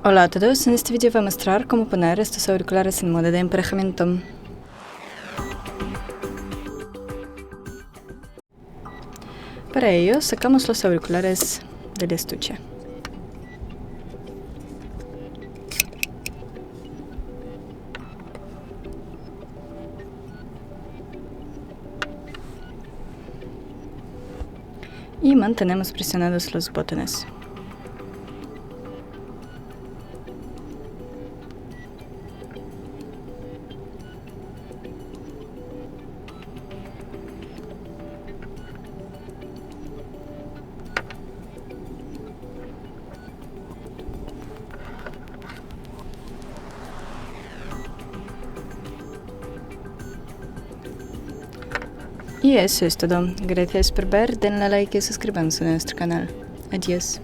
Hola a todos, en este vídeo voy a mostrar cómo poner estos auriculares en modo de emparejamiento. Para ello sacamos los auriculares del estuche. Y mantenemos presionados los botones. Y eso es todo. Gracias por ver, denle like y suscríbanse a nuestro canal. Adiós.